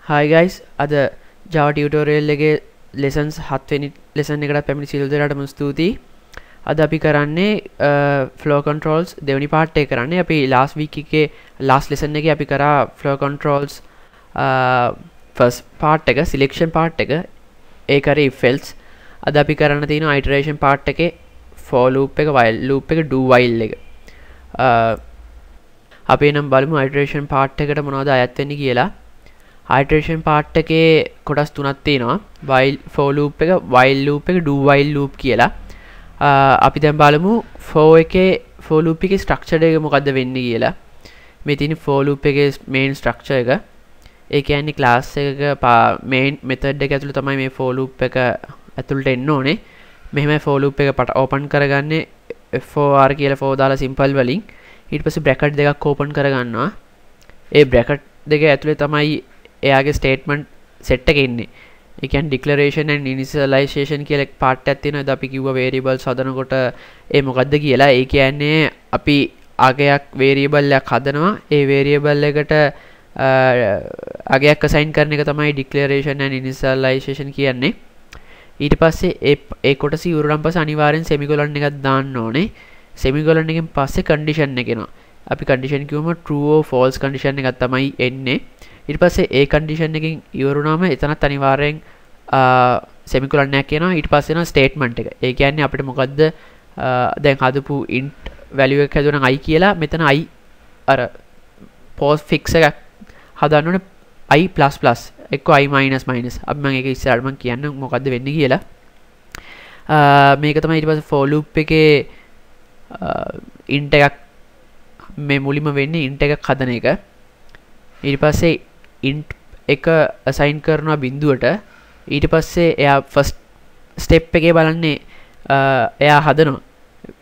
Hi guys, අද Java tutorial එකේ lessons 7 වෙනි lesson එකට පැමිණි සියලු දෙනාටම ස්තුතියි. අද අපි කරන්නේ flow controls දෙවෙනි part එක කරන්නේ. අපි last week එකේ last lesson එකේ අපි කරා flow controls first part එක selection part එක. ඒ කරේ if else. අද අපි කරන්න තියෙනවා iteration part එකේ for loop එක while loop එක do while එක. අපි නම් බලමු iteration part එකට මොනවද අයත් වෙන්නේ කියලා. iteration part එකේ කොටස් තුනක් තියෙනවා. while for loop එක, while loop එක, do while loop කියලා. අපි දැන් බලමු for එකේ for loop එකේ structure එක මොකද්ද වෙන්නේ කියලා. මේ තියෙන for loop එකේ main structure එක. ඒ කියන්නේ class එකක main method එක ඇතුළේ තමයි මේ for loop එක ඇතුළට එන්න ඕනේ. මෙහෙම for loop එක open කරගන්නේ for කියලා for දාලා simple වලින්. ඊට පස්සේ bracket දෙකක් open කරගන්නවා. ඒ bracket දෙක ඇතුළේ තමයි එයාගේ statement set එක ඉන්නේ. ඒ කියන්නේ declaration and initialization කියලා එක part එකක් තියෙනවා. අපි කිව්වා variables හදනකොට ඒ මොකද්ද කියලා. ඒ කියන්නේ අපි අගයක් variable එකක් හදනවා. ඒ variable එකට අගයක් assign කරන එක තමයි declaration and initialization කියන්නේ. ඊට පස්සේ ඒ කොටස ඉවරනම් පස්සේ අනිවාර්යෙන් semicolon එකක් දාන්න ඕනේ. semicolon එකෙන් පස්සේ condition එක එනවා. අපි condition කිව්වම true or false condition එකක් තමයි එන්නේ. ඊට පස්සේ ඒ condition එකකින් ඉවර වුණාම එතනත් අනිවාර්යෙන් semicolon එකක් එනවා. ඊට පස්සේ එනවා statement එක. ඒ කියන්නේ අපිට මොකද්ද දැන් හදපු int value එක හදුවනම් i කියලා මෙතන i අර postfix එකක් හදන්න ඕනේ i++ එක්ක i-. අපි මම ඒක ඉස්සරහට මම කියන්න මොකද්ද වෙන්නේ කියලා. මේක තමයි ඊට පස්සේ for loop එකේ int එකක් මේ මුලින්ම වෙන්නේ int එකක් හදන එක. ඊට පස්සේ int එක assign කරනවා බිඳුවට. ඊට පස්සේ එයා first step එකේ බලන්නේ එයා හදනවා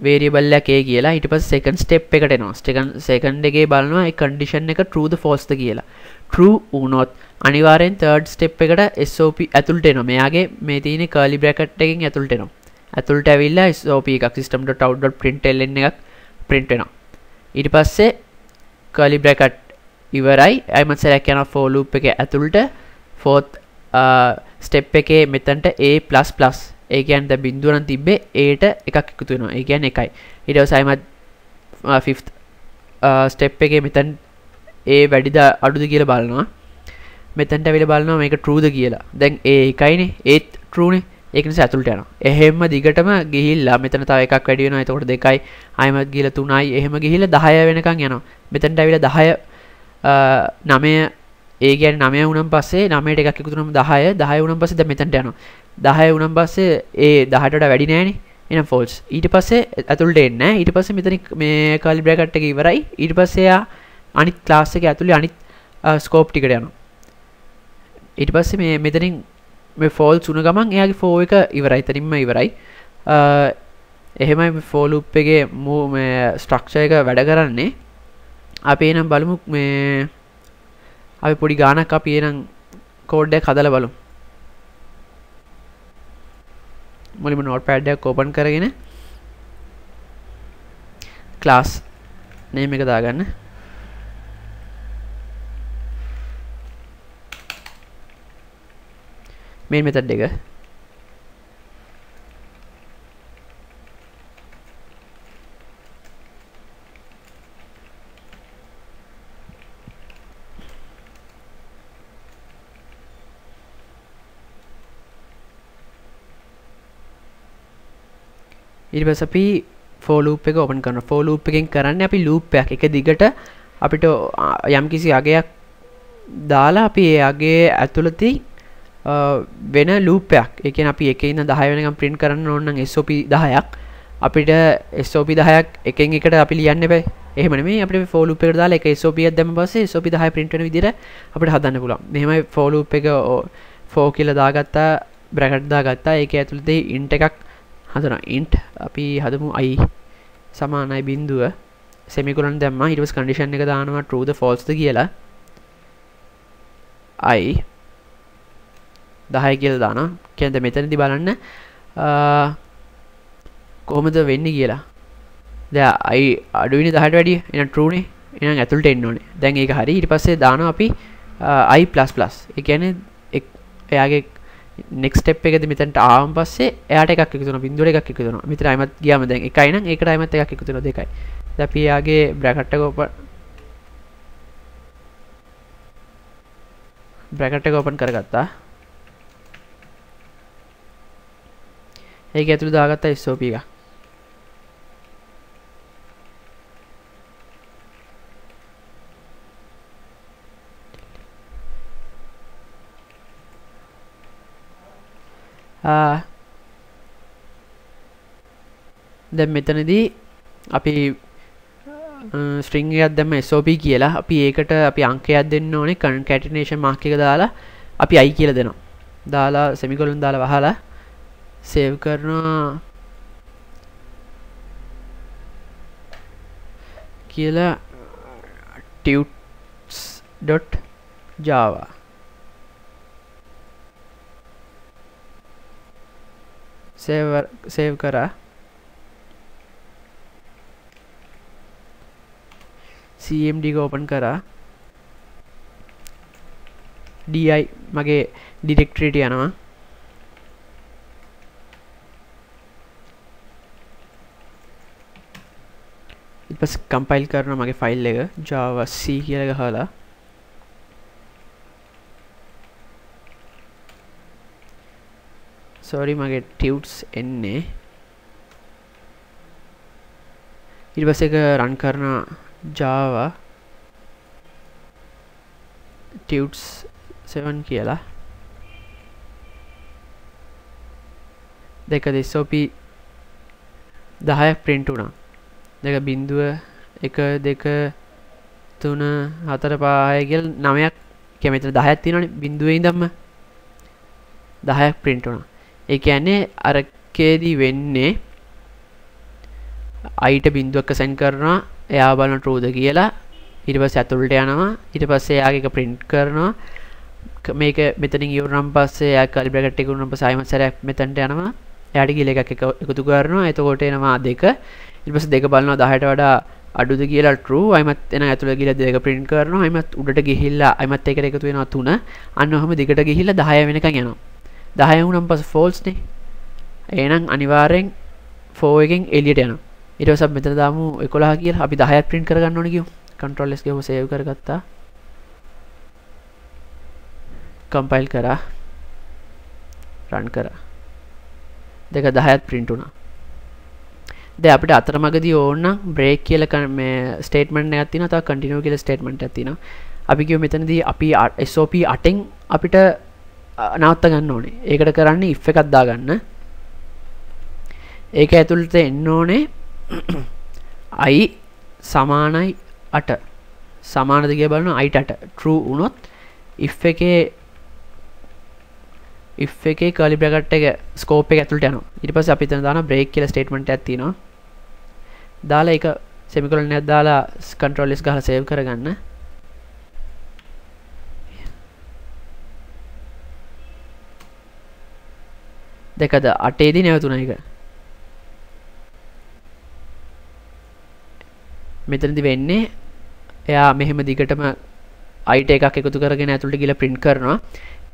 variable එකක් a කියලා. ඊට පස්සේ second step එකට එනවා. second එකේ බලනවා ඒ condition එක true ද false ද කියලා. true වුණොත් අනිවාර්යෙන් third step එකට SOP ඇතුළට එනවා. මෙයාගේ මේ තියෙන curly bracket එකකින් ඇතුළට එනවා. ඇතුළට ඇවිල්ලා SOP එකක් system.out.println එකක් print වෙනවා. ඊට පස්සේ curly bracket ඉවරයි. අයිමත් select කරනවා for loop එකේ ඇතුළට fourth step එකේ මෙතනට a++. ඒ කියන්නේ දැන් බිඳුව නම් තිබ්බේ a ට එකක් එකතු වෙනවා. ඒ කියන්නේ එකයි. ඊට පස්සේ අයිමත් fifth step එකේ මෙතන a වැඩිද අඩුද කියලා බලනවා. මෙතනට ඇවිල්ලා බලනවා මේක true ද කියලා. දැන් a එකයිනේ. ඒත් true නේ. ඒක නිසා ඇතුළට යනවා. එහෙම දිගටම ගිහිල්ලා මෙතන තව එකක් වැඩි වෙනවා. එතකොට 2යි. අයිමත් ගිහිල්ලා 3යි. එහෙම ගිහිල්ලා 10 වෙනකන් යනවා. මෙතනට ඇවිල්ලා 10 9 ඒ කියන්නේ 9 වුණාන් පස්සේ 9ට එකක් එකතු වුණාම 10 10 වුණාන් පස්සේ දැන් මෙතනට යනවා. 10 වුණාන් පස්සේ ඒ 10ට වඩා වැඩි නෑනේ. එහෙනම් false. ඊට පස්සේ ඇතුළට එන්නේ නෑ. ඊට පස්සේ මෙතන මේ curly bracket එක ඉවරයි. ඊට පස්සේ එයා අනිත් class එකේ ඇතුළේ අනිත් scope ටිකට යනවා. ඊට පස්සේ මේ මෙතනින් මේ false වුණ ගමන් එයාගේ for එක ඉවරයි. එතනින්ම ඉවරයි. එහෙමයි මේ for loop එකේ මේ structure එක වැඩ කරන්නේ. අපි එනම් බලමු මේ අපි පොඩි ගානක් අපි එනම් code එකක් හදලා බලමු. මුලින්ම notepad එකක් open කරගෙන class name එක දාගන්න. main method එක ඊට පස්සේ අපි for loop එක open කරනවා. for loop එකෙන් කරන්නේ අපි loop එකක් එක දිගට අපිට යම්කිසි අගයක් දාලා අපි ඒ අගයේ ඇතුළතදී වෙන loop එකක්. ඒ කියන්නේ අපි 1 ඉඳන් 10 වෙනකම් print කරන්න ඕන නම් SOP 10ක්. අපිට SOP 10ක් එකෙන් එකට අපි ලියන්න බෑ. එහෙම නෙමෙයි අපිට for loop එකට දාලා එක SOP එකක් දැම්ම පස්සේ SOP 10 print වෙන විදිහට අපිට හදන්න පුළුවන්. මෙහෙමයි for loop එක for කියලා දාගත්තා, bracket දාගත්තා. ඒකේ ඇතුළතදී int එකක් හදනවා. int අපි හදමු i සමානයි බිඳුව. semicolon දැම්මා. ඊට පස්සේ condition එක දානවා true ද false ද කියලා. i 10 කියලා දානවා. කියන්නේ මෙතනදී බලන්න කොහොමද වෙන්නේ කියලා. දැන් i අඩුයිනේ 10ට වැඩිය. එහෙනම් true නේ. එහෙනම් ඇතුළට එන්න ඕනේ. දැන් ඒක හරි. ඊට පස්සේ දානවා අපි i++. ඒ කියන්නේ එයාගේ next step එකේදී මෙතනට ආවම පස්සේ එයාට එකක් එකතු වෙනවා බිඳුවට එකක් එකතු වෙනවා. මෙතන අයමත් ගියාම දැන් 1යි නම් ඒකට අයමත් එකක් එකතු වෙනවා 2යි. දැන් අපි එයාගේ බ්‍රැකට් එක ඕපන් කරගත්තා. ඒක ඇතුළේ දාගත්තා SOP එක. දැන් මෙතනදී අපි string එකක් දැම්ම SOP කියලා. අපි ඒකට අපි අංකයක් දෙන්න ඕනේ. concatenation mark එක දාලා අපි i කියලා දෙනවා. දාලා semicolon දාලා වහලා save කරනවා කියලා tuts.java save කරා. cmd එක open කරා. di මගේ directory එකට යනවා. ඊට පස්සේ compile කරනවා මගේ file එක java c කියලා ගහලා. sorry මගේ tuts එන්නේ. ඊට පස්සේ ඒක run කරනවා java tuts 7 කියලා. දෙකද SOP 10ක් print වුණා. දෙක බිඳුව 1 2 3 4 5 කියලා 9ක් කිය මෙතන 10ක් තියෙනවනේ බිඳුවේ ඉඳන්ම 10ක් print වුණා. ඒ කියන්නේ අරකේදී වෙන්නේ i ට බිඳුවක් assign කරනවා. එයා බලන true ද කියලා. ඊට පස්සේ ඇතුළට යනවා. ඊට පස්සේ එයාගේ එක print කරනවා. මේක මෙතනින් ඉවරනම් පස්සේ එයා curly bracket එක උනනම් පස්සේ ආයෙත් සැරයක් මෙතනට යනවා. එයාට ගිහලා එකක් එකතු කරනවා. එතකොට එනවා 2. ඊට පස්සේ 2 බලනවා 10ට වඩා අඩුද කියලා true. ආයෙත් එන ඇතුළට ගිහලා 2 print කරනවා. ආයෙත් උඩට ගිහිල්ලා ආයෙත් ඒකට එකතු වෙනවා 3. අන්න ඔහම දිගට ගිහිල්ලා 10 වෙනකන් යනවා. 10 වුණාම පස්සේ false නේ. එහෙනම් අනිවාර්යෙන් 4 එකෙන් එළියට යනවා. ඊට පස්සේ අපි මෙතන දාමු 11 කියලා. අපි 10ක් print කරගන්න ඕනේ කියමු. control s ගිහම save කරගත්තා. compile කරා. run කරා. දෙක 10ක් print වුණා. දැන් අපිට අතරමඟදී ඕන නම් break කියලා මේ statement එකක් තියෙනවා. තව continue කියලා statement එකක් තියෙනවා. අපි කියමු මෙතනදී අපි SOP 8න් අපිට නවත්ත ගන්න ඕනේ. ඒකට කරන්නේ if එකක් දාගන්න. ඒක ඇතුළට එන්න ඕනේ i සමානයි 8. සමානද කියලා බලනවා i ට 8. true වුණොත් if එකේ curly bracket එක scope එක ඇතුළට යනවා. ඊට පස්සේ අපි එතන දානවා break කියලා statement එකක් තියෙනවා. දාලා ඒක semicolon එකක් දාලා control s ගහලා save කරගන්න. දෙකද 8 දී නැවතුණා එක. මෙතනදි වෙන්නේ එයා මෙහෙම දිගටම i ට එකක් එකතු කරගෙන ඇතුළට ගිහලා print කරනවා.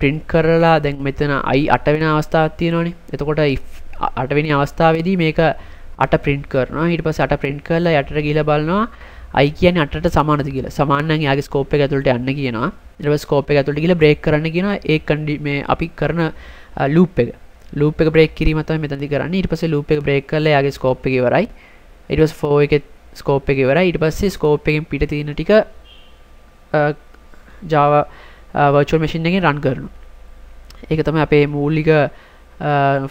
print කරලා දැන් මෙතන i 8 වෙනි අවස්ථාවක් තියෙනවනේ. එතකොට if 8 වෙනි අවස්ථාවේදී මේක 8 print කරනවා. ඊට පස්සේ 8 print කරලා යටට ගිහලා බලනවා i කියන්නේ 8ට සමානද කියලා. සමාන නම් එයාගේ scope එක ඇතුළට යන්න කියනවා. ඊට පස්සේ scope එක ඇතුළට ගිහලා break කරන්න කියනවා. ඒ මේ අපි කරන loop එක break කිරීම තමයි මෙතනදී කරන්නේ. ඊට පස්සේ loop එක break කරලා එයාගේ scope එක ඉවරයි. ඊට පස්සේ 4 එකේ scope එක ඉවරයි. ඊට පස්සේ scope එකෙන් පිට තියෙන ටික Java virtual machine එකෙන් run කරනවා. ඒක තමයි අපේ මූලික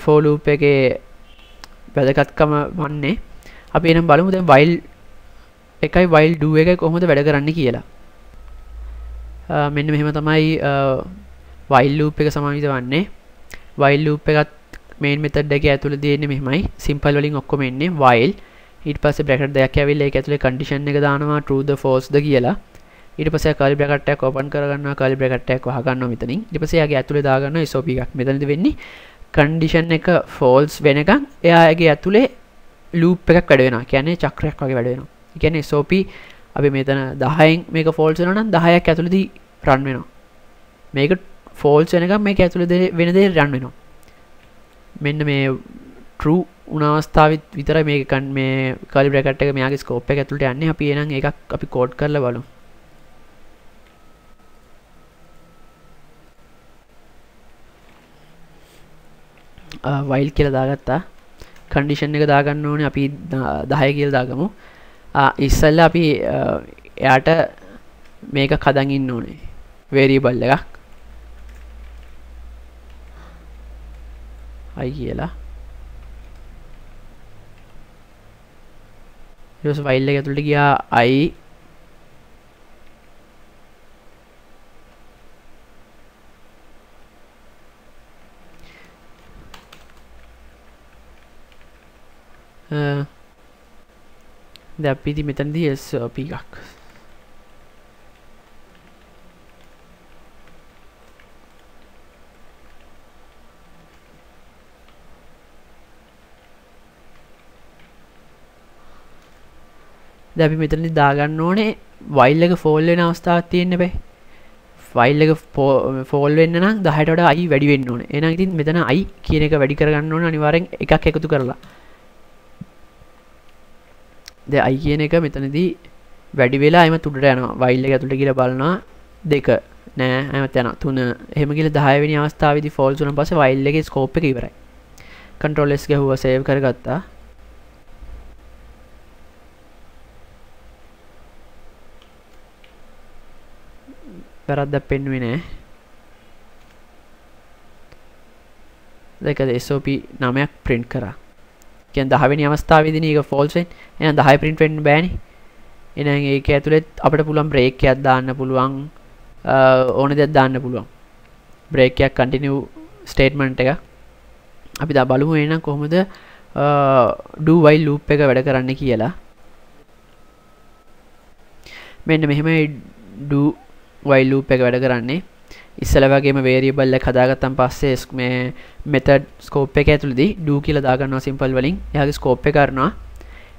for loop එකේ වැදගත්කම වන්නේ. අපි එනම් බලමු දැන් while එකයි while do එකයි කොහොමද වැඩ කරන්නේ කියලා. මෙන්න මෙහෙම තමයි while loop එක සමාවිත වන්නේ. while loop එකත් main method එකේ ඇතුළේ දෙන්නේ මෙහෙමයි. simple වලින් ඔක්කොම එන්නේ while ඊට පස්සේ bracket දෙකක් ඇවිල්ලා ඒක ඇතුලේ condition එක දානවා true ද false ද කියලා. ඊට පස්සේ curly bracket එකක් open කරගන්නවා curly bracket එකක් වහ ගන්නවා මෙතනින්. ඊට පස්සේ එයාගේ ඇතුලේ දාගන්නවා SOP එකක්. මෙතනදි වෙන්නේ condition එක false වෙනකන් එයාගේ ඇතුලේ loop එකක් වැඩ වෙනවා. කියන්නේ චක්‍රයක් වගේ වැඩ වෙනවා. ඒ කියන්නේ SOP අපි මෙතන 10න් මේක false වෙනවා නම් 10ක් ඇතුලේදී run වෙනවා. මේක ෆෝල්ස් වෙනකම් මේක ඇතුළේ වෙන දේ රන් වෙනවා. මෙන්න මේ true උන අවස්ථාවෙත් විතරයි මේක මේ curly bracket එක මෙයාගේ scope එක ඇතුළට යන්නේ. අපි එහෙනම් එකක් අපි කෝඩ් කරලා බලමු. while කියලා දාගත්තා. condition එක දාගන්න ඕනේ අපි 10 කියලා දාගමු. ඉස්සෙල්ලා අපි එයාට මේක හදන් ඉන්න ඕනේ variable එකක් i කියලා. ඊට පස්සේ while එක ඇතුළට ගියා i දැන් අපි ඉතින් මෙතනදී SOP එකක් දැන් අපි මෙතනදී දාගන්න ඕනේ while එක fall වෙන අවස්ථාවක් තියෙන්න බෑ. while එක fall වෙන්න නම් 10ට වඩා i වැඩි වෙන්න ඕනේ. එහෙනම් ඉතින් මෙතන i කියන එක වැඩි කරගන්න ඕනේ අනිවාර්යෙන් එකක් එකතු කරලා. දැන් i කියන එක මෙතනදී වැඩි වෙලා එම තුඩට යනවා. while එක ඇතුළට ගිහලා බලනවා 2 නෑ එමත් යනවා 3 එහෙම ගිහලා 10 වෙනි අවස්ථාවේදී false වුණාන් පස්සේ while එකේ scope එක ඉවරයි. control s ගැහුවා save කරගත්තා. වැරද්දක් පෙන්නුවේ නෑ. දැන් SOP 9ක් print කරා. කියන්නේ 10 වෙනි අවස්ථාවේදී ඒක false වෙන්නේ. එහෙනම් 10 print වෙන්න බෑනේ. එහෙනම් ඒක ඇතුළේ අපිට පුළුවන් break එකක් දාන්න පුළුවන්. ඕන දෙයක් දාන්න පුළුවන්. break එකක් continue statement එක. අපි දා බලමු එහෙනම් කොහොමද do while loop එක වැඩ කරන්නේ කියලා. මෙන්න මෙහෙමයි do while loop එක වැඩ කරන්නේ. ඉස්සෙල්ලා වගේම variable එක හදාගත්තන් පස්සේ මේ method scope එක ඇතුළේදී do කියලා දාගන්නවා simple වලින්. එයාගේ scope එක කරනවා.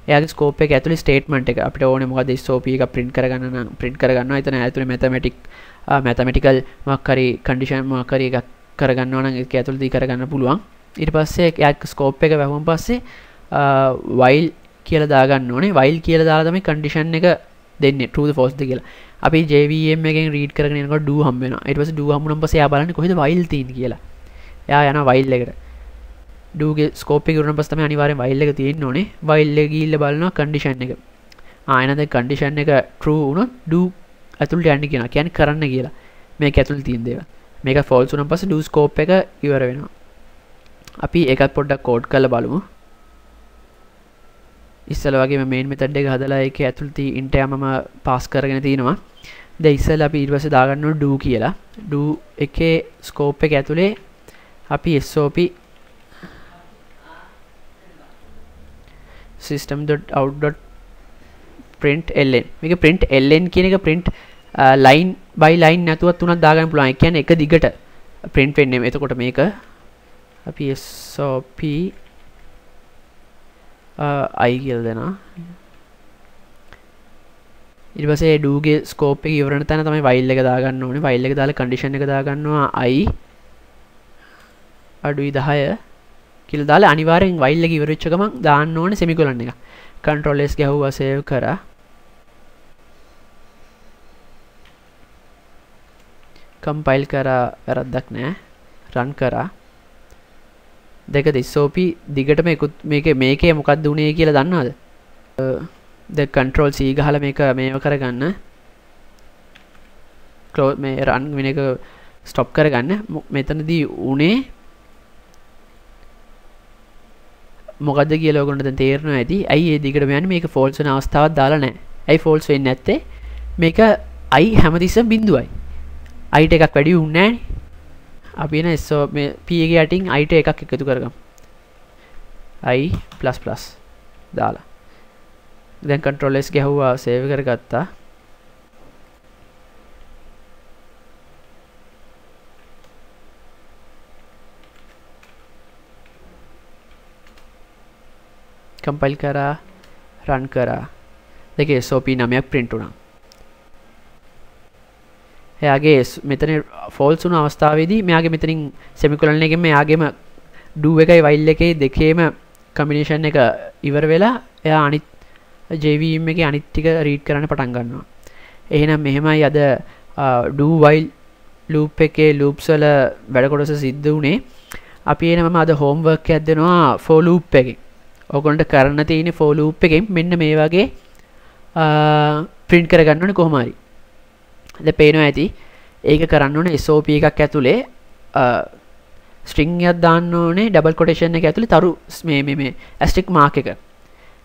එයාගේ scope එක ඇතුළේ statement එක අපිට ඕනේ මොකද SOP එක print කරගන්න නම් print කරගන්නවා. එතන ඇතුළේ mathematical මොකක් හරි condition මොකක් හරි එකක් කරගන්නවා නම් ඒක ඇතුළේදී කරගන්න පුළුවන්. ඊට පස්සේ එයාගේ scope එක වැහුවන් පස්සේ while කියලා දාගන්න ඕනේ. while කියලා දාලා තමයි condition එක දෙන්නේ true the false ද කියලා. අපි JVM එකෙන් read කරගෙන යනකොට do හම්බ වෙනවා. ඊට පස්සේ do හම්බුනන් පස්සේ එයා බලන්නේ කොහෙද while තියෙන්නේ කියලා. එයා යනවා while එකට. do ගේ scope එක ඉවරන පස්සේ තමයි අනිවාර්යෙන් while එක තියෙන්න ඕනේ. while එක ගිහිල්ලා බලනවා condition එක. එහෙනම් දැන් condition එක true වුණොත් do ඇතුළට යන්න කියනවා. කියන්නේ කරන්න කියලා. මේක ඇතුළේ තියෙන දේවල්. මේක false වුණාන් පස්සේ do scope එක ඉවර වෙනවා. අපි ඒකත් පොඩ්ඩක් code කරලා බලමු. ඉස්සෙල්ලා වගේම main method එක හදලා ඒකේ ඇතුළත int එක මම pass කරගෙන තිනවා. දැන් ඉස්සෙල්ලා අපි ඊට පස්සේ දාගන්න ඕනේ do කියලා. do එකේ scope එක ඇතුලේ අපි SOP system.out.println මේක println කියන එක print line by line නැතුවත් උනත් දාගන්න පුළුවන්. ඒ කියන්නේ එක දිගට print වෙන්නේ. එතකොට මේක අපි SOP i කියලා දෙනවා. ඊට පස්සේ do ගේ scope එක ඉවරන තැන තමයි while එක දාගන්න ඕනේ. while එක දාලා condition එක දාගන්නවා i අඩුයි 10 කියලා දාලා අනිවාර්යෙන් while එක ඉවර වෙච්ච ගමන් දාන්න ඕනේ semicolon එක. control s ගැහුවා save කරා. compile කරා වැරද්දක් නැහැ. run කරා. දෙකද SOP දිගටම මේකේ මොකක්ද උනේ කියලා දන්නවද? the control C ගහලා මේව කරගන්න. close මේ run වෙන එක stop කරගන්න. මෙතනදී උනේ මොකද්ද කියලා ඔයගොල්ලන්ට දැන් තේරෙනවා ඇති. ඇයි ඒ දිගටම යන්නේ? මේක false වෙන අවස්ථාවක් දාලා නැහැ. ඇයි false වෙන්නේ නැත්තේ? මේක i හැමතිස්සෙම බිඳුවයි. i ට එකක් වැඩි වුන්නේ නැහැ. අපි එන SOP මේ p එකේ යටින් i ට එකක් එකතු කරගමු. i++ දාලා. දැන් control s ගැහුවා save කරගත්තා. compile කරා run කරා. දෙකේ SOP 9ක් print වුණා. එයාගේ මෙතන ෆෝල්ස් වුණු අවස්ථාවේදී මෙයාගේ මෙතනින් සෙමිකොලන් එකෙන් මෙයාගේම do එකයි while එකේ දෙකේම කම්බිනේෂන් එක ඉවර වෙලා එයා අනිත් JVM එකේ අනිත් ටික රීඩ් කරන්න පටන් ගන්නවා. එහෙනම් මෙහෙමයි අද do while loop එකේ loops වල වැඩ කොටස සිද්ධ වුණේ. අපි එනම අද homework එකක් දෙනවා for loop එකෙන්. ඔයගොල්ලන්ට කරන්න තියෙන්නේ for loop එකෙන් මෙන්න මේ වගේ print කරගන්න ඕනේ කොහොම හරි. දැන් පේනවා ඇති. ඒක කරන්න ඕනේ SOP එකක් ඇතුලේ string එකක් දාන්න ඕනේ double quotation එක ඇතුලේ තරු මේ asterisk mark එක.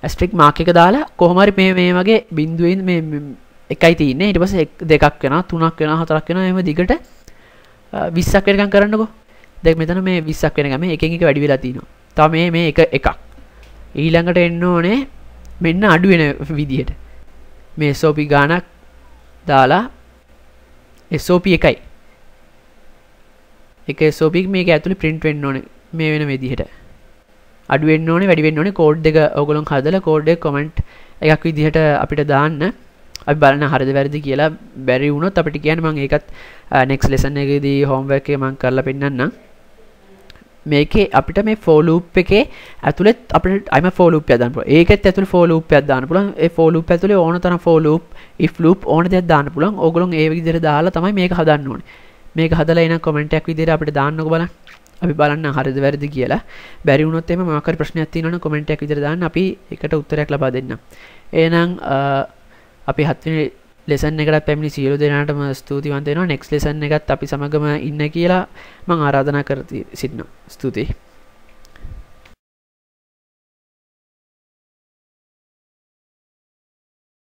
asterisk mark එක දාලා කොහොම හරි මේ වගේ බිඳුවෙන් මේ එකයි තියෙන්නේ. ඊට පස්සේ දෙකක් වෙනවා, තුනක් වෙනවා, හතරක් වෙනවා. එහෙම දිගට 20ක් වෙනකම් කරන්නකෝ. දැන් මෙතන මේ 20ක් වෙනකම් මේ එකෙන් එක වැඩි වෙලා තිනවා. තව මේ එකක්. ඊළඟට එන්න ඕනේ මෙන්න අඩු වෙන විදියට. මේ SOP ගානක් දාලා SOP එකයි. එක SOP එක මේක ඇතුලේ print වෙන්න ඕනේ මේ වෙන විදිහට. අඩු වෙන්න ඕනේ වැඩි වෙන්න ඕනේ කෝඩ් එක ඕගොල්ලෝ හදලා කෝඩ් එක කමෙන්ට් එකක් විදිහට අපිට දාන්න. අපි බලන්න හරිද වැරදිද කියලා. බැරි වුණොත් අපිට කියන්න මම ඒකත් next lesson එකේදී homework එකේ මම කරලා පෙන්නන්නම්. මේකේ අපිට මේ for loop එකේ ඇතුළේ අපිට අයිම for loop එකක් දාන්න පුළුවන්. ඒකෙත් ඇතුළේ for loop එකක් දාන්න පුළුවන්. ඒ for loop ඇතුළේ ඕන තරම් for loop, if loop ඕන දෙයක් දාන්න පුළුවන්. ඕගොල්ලෝ ඒ විදිහට දාලා තමයි මේක හදන්න ඕනේ. මේක හදලා එන කමෙන්ට් එකක් විදිහට අපිට දාන්නකෝ බලන්න. අපි බලන්න හරිද වැරදිද කියලා. බැරි වුණොත් එහෙම මොකක් හරි ප්‍රශ්නයක් තියෙනවනම් කමෙන්ට් එකක් විදිහට දාන්න. අපි ඒකට උත්තරයක් ලබා දෙන්නම්. එහෙනම් අපි 7 වෙනි lesson එකකට පැමිණි සියලු දෙනාටම ස්තුතිවන්ත වෙනවා. next lesson එකත් අපි සමගම ඉන්න කියලා මම ආරාධනා කර සිටිනවා. ස්තුතියි.